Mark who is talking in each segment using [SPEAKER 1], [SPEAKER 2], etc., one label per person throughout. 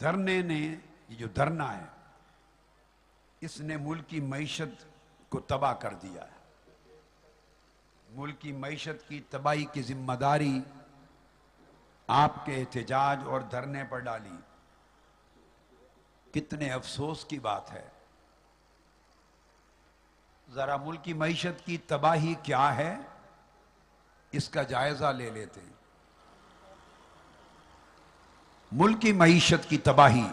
[SPEAKER 1] دھرنے نے، یہ جو دھرنا ہے اس نے ملک کی معیشت کو تباہ کر دیا ہے. ملک کی معیشت کی تباہی کی ذمہ داری آپ کے احتجاج اور دھرنے پر ڈالی. کتنے افسوس کی بات ہے. ذرا ملک کی معیشت کی تباہی کیا ہے اس کا جائزہ لے لیتے ہیں. ملک کی معیشت کی تباہی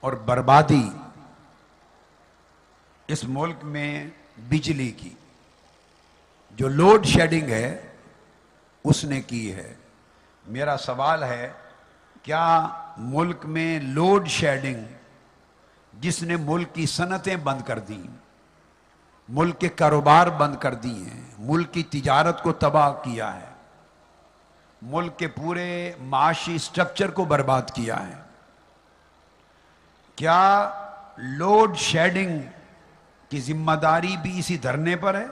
[SPEAKER 1] اور بربادی اس ملک میں بجلی کی جو لوڈ شیڈنگ ہے اس نے کی ہے. میرا سوال ہے، کیا ملک میں لوڈ شیڈنگ جس نے ملک کی صنعتیں بند کر دی، ملک کے کاروبار بند کر دی ہیں، ملک کی تجارت کو تباہ کیا ہے، ملک کے پورے معاشی سٹرکچر کو برباد کیا ہے، کیا لوڈ شیڈنگ کی ذمہ داری بھی اسی دھرنے پر ہے؟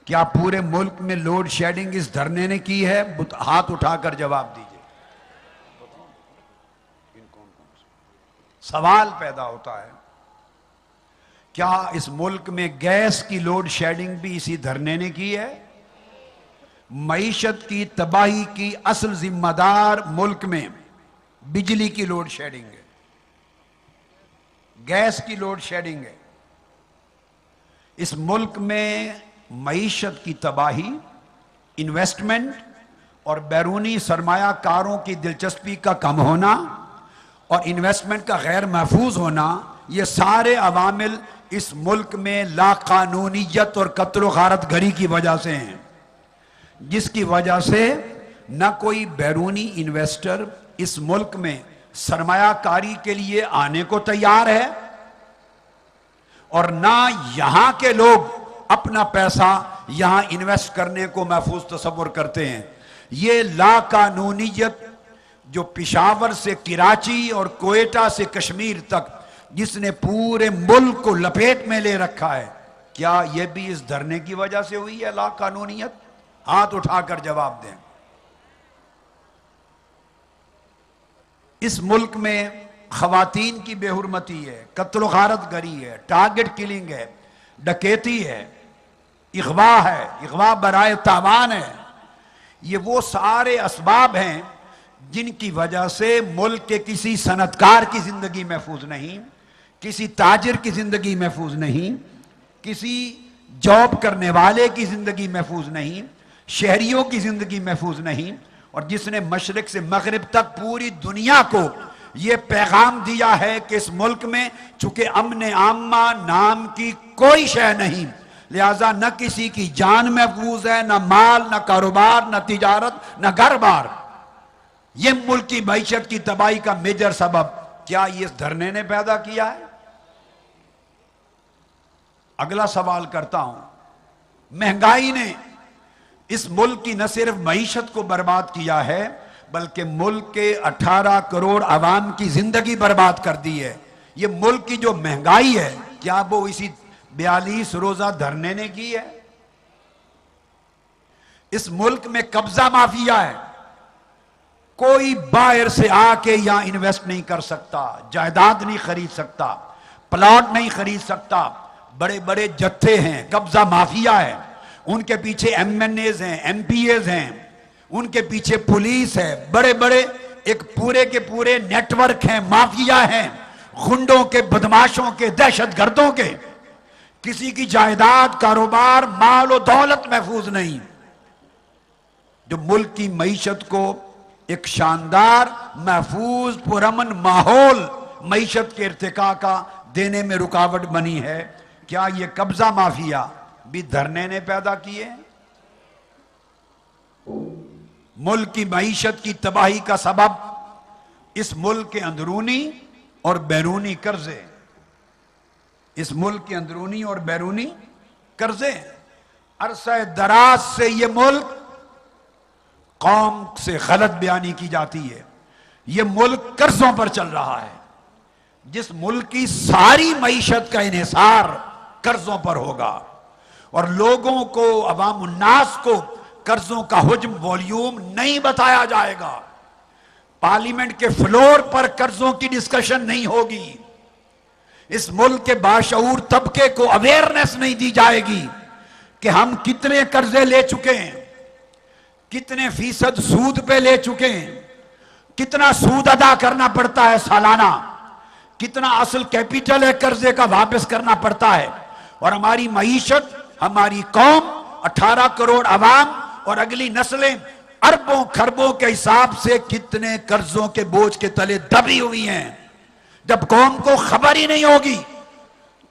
[SPEAKER 1] کیا پورے ملک میں لوڈ شیڈنگ اس دھرنے نے کی ہے؟ ہاتھ اٹھا کر جواب دیجئے. سوال پیدا ہوتا ہے، کیا اس ملک میں گیس کی لوڈ شیڈنگ بھی اسی دھرنے نے کی ہے؟ معیشت کی تباہی کی اصل ذمہ دار ملک میں بجلی کی لوڈ شیڈنگ ہے، گیس کی لوڈ شیڈنگ ہے. اس ملک میں معیشت کی تباہی، انویسٹمنٹ اور بیرونی سرمایہ کاروں کی دلچسپی کا کم ہونا اور انویسٹمنٹ کا غیر محفوظ ہونا، یہ سارے عوامل اس ملک میں لا قانونیت اور قتل و غارت گری کی وجہ سے ہیں، جس کی وجہ سے نہ کوئی بیرونی انویسٹر اس ملک میں سرمایہ کاری کے لیے آنے کو تیار ہے اور نہ یہاں کے لوگ اپنا پیسہ یہاں انویسٹ کرنے کو محفوظ تصور کرتے ہیں. یہ لا قانونیت جو پشاور سے کراچی اور کوئٹہ سے کشمیر تک جس نے پورے ملک کو لپیٹ میں لے رکھا ہے، کیا یہ بھی اس دھرنے کی وجہ سے ہوئی ہے لا قانونیت؟ ہاتھ اٹھا کر جواب دیں. اس ملک میں خواتین کی بے حرمتی ہے، قتل و غارت گری ہے، ٹارگٹ کلنگ ہے، ڈکیتی ہے، اغوا ہے، اغوا برائے تاوان ہے. یہ وہ سارے اسباب ہیں جن کی وجہ سے ملک کے کسی صنعتکار کی زندگی محفوظ نہیں، کسی تاجر کی زندگی محفوظ نہیں، کسی جاب کرنے والے کی زندگی محفوظ نہیں، شہریوں کی زندگی محفوظ نہیں. اور جس نے مشرق سے مغرب تک پوری دنیا کو یہ پیغام دیا ہے کہ اس ملک میں چونکہ امن عامہ نام کی کوئی شے نہیں، لہذا نہ کسی کی جان محفوظ ہے، نہ مال، نہ کاروبار، نہ تجارت، نہ گھر بار. یہ ملک کی معیشت کی تباہی کا میجر سبب کیا یہ اس دھرنے نے پیدا کیا ہے؟ اگلا سوال کرتا ہوں، مہنگائی نے اس ملک کی نہ صرف معیشت کو برباد کیا ہے بلکہ ملک کے 18 کروڑ عوام کی زندگی برباد کر دی ہے. یہ ملک کی جو مہنگائی ہے کیا وہ اسی 42 روزہ دھرنے نے کی ہے؟ اس ملک میں قبضہ مافیا ہے، کوئی باہر سے آ کے یہاں انویسٹ نہیں کر سکتا، جائیداد نہیں خرید سکتا، پلاٹ نہیں خرید سکتا. بڑے بڑے جتھے ہیں، قبضہ مافیا ہے، ان کے پیچھے ایم این ایز ہیں، ایم پی ایز ہیں، ان کے پیچھے پولیس ہے، بڑے بڑے ایک پورے کے پورے نیٹ ورک ہیں، مافیا ہیں، غنڈوں کے، بدماشوں کے، دہشت گردوں کے. کسی کی جائیداد، کاروبار، مال و دولت محفوظ نہیں. جو ملک کی معیشت کو ایک شاندار، محفوظ، پرامن ماحول معیشت کے ارتقاء کا دینے میں رکاوٹ بنی ہے، کیا یہ قبضہ مافیا بھی دھرنے نے پیدا کیے؟ ملک کی معیشت کی تباہی کا سبب اس ملک کے اندرونی اور بیرونی قرضے، اس ملک کے اندرونی اور بیرونی قرضے. عرصہ دراز سے یہ ملک قوم سے غلط بیانی کی جاتی ہے، یہ ملک قرضوں پر چل رہا ہے. جس ملک کی ساری معیشت کا انحصار قرضوں پر ہوگا اور لوگوں کو، عوام الناس کو قرضوں کا حجم، والیوم نہیں بتایا جائے گا، پارلیمنٹ کے فلور پر قرضوں کی ڈسکشن نہیں ہوگی، اس ملک کے باشعور طبقے کو اویئرنیس نہیں دی جائے گی کہ ہم کتنے قرضے لے چکے ہیں، کتنے فیصد سود پہ لے چکے ہیں، کتنا سود ادا کرنا پڑتا ہے سالانہ، کتنا اصل کیپیٹل ہے قرضے کا واپس کرنا پڑتا ہے، اور ہماری معیشت، ہماری قوم، 18 کروڑ عوام اور اگلی نسلیں اربوں خربوں کے حساب سے کتنے قرضوں کے بوجھ کے تلے دبی ہوئی ہیں۔ جب قوم کو خبر ہی نہیں ہوگی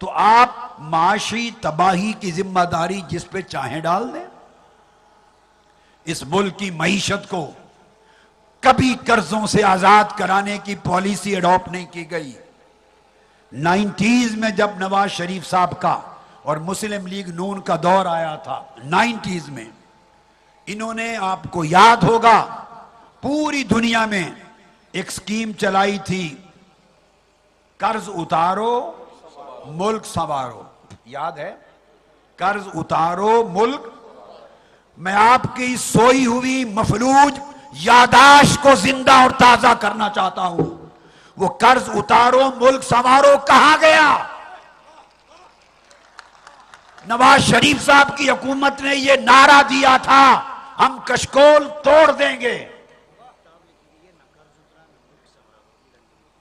[SPEAKER 1] تو آپ معاشی تباہی کی ذمہ داری جس پہ چاہیں ڈال دیں۔ اس ملک کی معیشت کو کبھی قرضوں سے آزاد کرانے کی پالیسی اڈاپٹ نہیں کی گئی۔ 90s میں جب نواز شریف صاحب کا اور مسلم لیگ نون کا دور آیا تھا، 90s میں انہوں نے، آپ کو یاد ہوگا، پوری دنیا میں ایک سکیم چلائی تھی، قرض اتارو ملک سنوارو، یاد ہے؟ قرض اتارو ملک۔ میں آپ کی سوئی ہوئی مفلوج یاداشت کو زندہ اور تازہ کرنا چاہتا ہوں۔ وہ قرض اتارو ملک سنوارو کہاں گیا؟ نواز شریف صاحب کی حکومت نے یہ نعرہ دیا تھا، ہم کشکول توڑ دیں گے،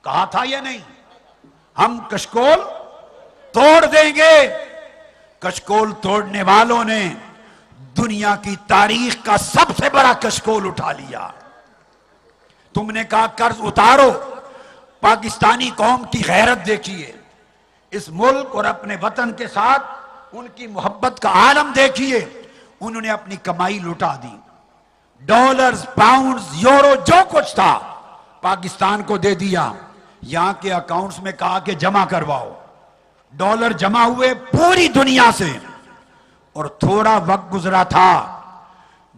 [SPEAKER 1] کہا تھا یہ نہیں؟ ہم کشکول توڑ دیں گے۔ کشکول توڑنے والوں نے دنیا کی تاریخ کا سب سے بڑا کشکول اٹھا لیا۔ تم نے کہا قرض اتارو، پاکستانی قوم کی غیرت دیکھیے، اس ملک اور اپنے وطن کے ساتھ ان کی محبت کا عالم دیکھیے۔ انہوں نے اپنی کمائی لٹا دی، ڈالرز، پاؤنڈز، یورو، جو کچھ تھا پاکستان کو دے دیا۔ یہاں کے اکاؤنٹس میں کہا کہ جمع کرواؤ، ڈالر جمع ہوئے پوری دنیا سے، اور تھوڑا وقت گزرا تھا،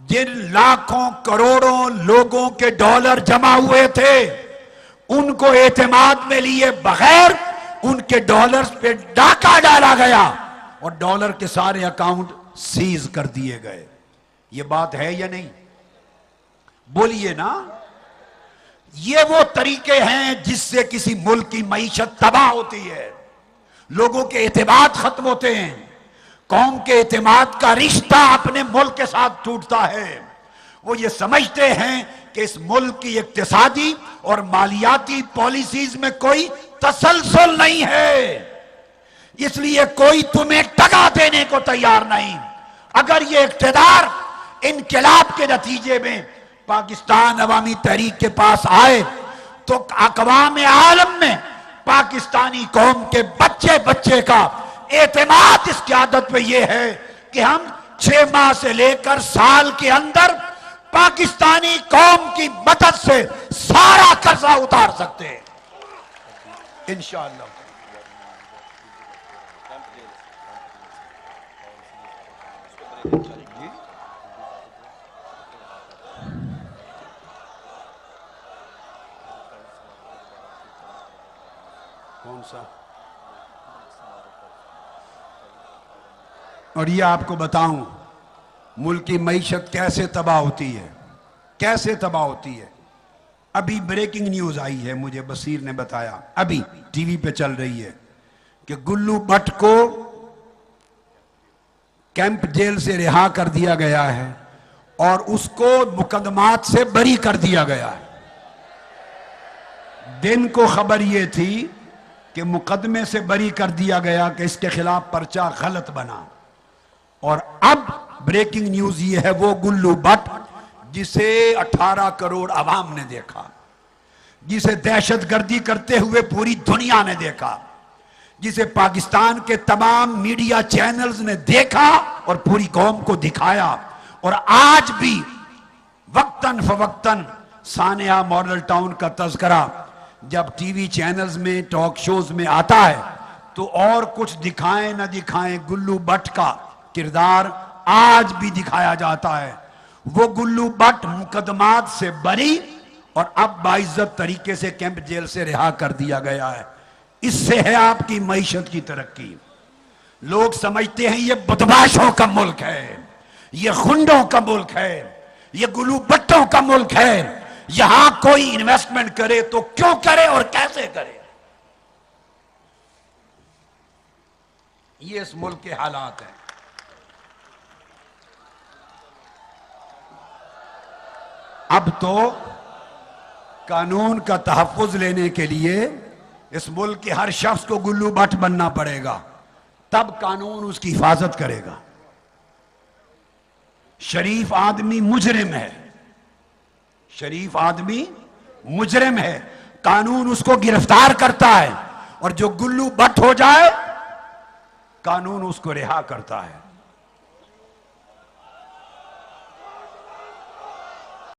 [SPEAKER 1] جن لاکھوں کروڑوں لوگوں کے ڈالر جمع ہوئے تھے ان کو اعتماد میں لیے بغیر ان کے ڈالرز پہ ڈاکہ ڈالا گیا اور ڈالر کے سارے اکاؤنٹ سیز کر دیے گئے۔ یہ بات ہے یا نہیں؟ بولیے نا۔ یہ وہ طریقے ہیں جس سے کسی ملک کی معیشت تباہ ہوتی ہے، لوگوں کے اعتماد ختم ہوتے ہیں، قوم کے اعتماد کا رشتہ اپنے ملک کے ساتھ ٹوٹتا ہے۔ وہ یہ سمجھتے ہیں کہ اس ملک کی اقتصادی اور مالیاتی پالیسیز میں کوئی تسلسل نہیں ہے، اس لیے کوئی تمہیں ٹکا دینے کو تیار نہیں۔ اگر یہ اقتدار انقلاب کے نتیجے میں پاکستان عوامی تحریک کے پاس آئے تو اقوام عالم میں پاکستانی قوم کے بچے بچے کا اعتماد اس قیادت پہ یہ ہے کہ ہم 6 ماہ سے لے کر سال کے اندر پاکستانی قوم کی مدد سے سارا قرضہ اتار سکتے ہیں انشاءاللہ۔ کون سا؟ اور یہ آپ کو بتاؤں ملک کی معیشت کیسے تباہ ہوتی ہے، کیسے تباہ ہوتی ہے۔ ابھی بریکنگ نیوز آئی ہے، مجھے بصیر نے بتایا، ابھی ٹی وی پہ چل رہی ہے کہ گلو بٹ کو کیمپ جیل سے رہا کر دیا گیا ہے اور اس کو مقدمات سے بری کر دیا گیا ہے۔ دن کو خبر یہ تھی کہ مقدمے سے بری کر دیا گیا کہ اس کے خلاف پرچہ غلط بنا، اور اب بریکنگ نیوز یہ ہے وہ گلو بٹ جسے 18 کروڑ عوام نے دیکھا، جسے دہشت گردی کرتے ہوئے پوری دنیا نے دیکھا، جسے پاکستان کے تمام میڈیا چینلز نے دیکھا اور پوری قوم کو دکھایا، اور آج بھی وقتاً فوقتاً سانحہ ماڈل ٹاؤن کا تذکرہ جب ٹی وی چینلز میں ٹاک شوز میں آتا ہے تو اور کچھ دکھائیں نہ دکھائیں گلو بٹ کا کردار آج بھی دکھایا جاتا ہے۔ وہ گلو بٹ مقدمات سے بری اور اب باعزت طریقے سے کیمپ جیل سے رہا کر دیا گیا ہے۔ اس سے ہے آپ کی معیشت کی ترقی۔ لوگ سمجھتے ہیں یہ بدماشوں کا ملک ہے، یہ خنڈوں کا ملک ہے، یہ گلو بٹوں کا ملک ہے، یہاں کوئی انویسٹمنٹ کرے تو کیوں کرے اور کیسے کرے؟ یہ اس ملک کے حالات ہیں۔ اب تو قانون کا تحفظ لینے کے لیے اس ملک کے ہر شخص کو گلو بٹ بننا پڑے گا، تب قانون اس کی حفاظت کرے گا۔ شریف آدمی مجرم ہے، شریف آدمی مجرم ہے، قانون اس کو گرفتار کرتا ہے، اور جو گلو بٹ ہو جائے قانون اس کو رہا کرتا ہے۔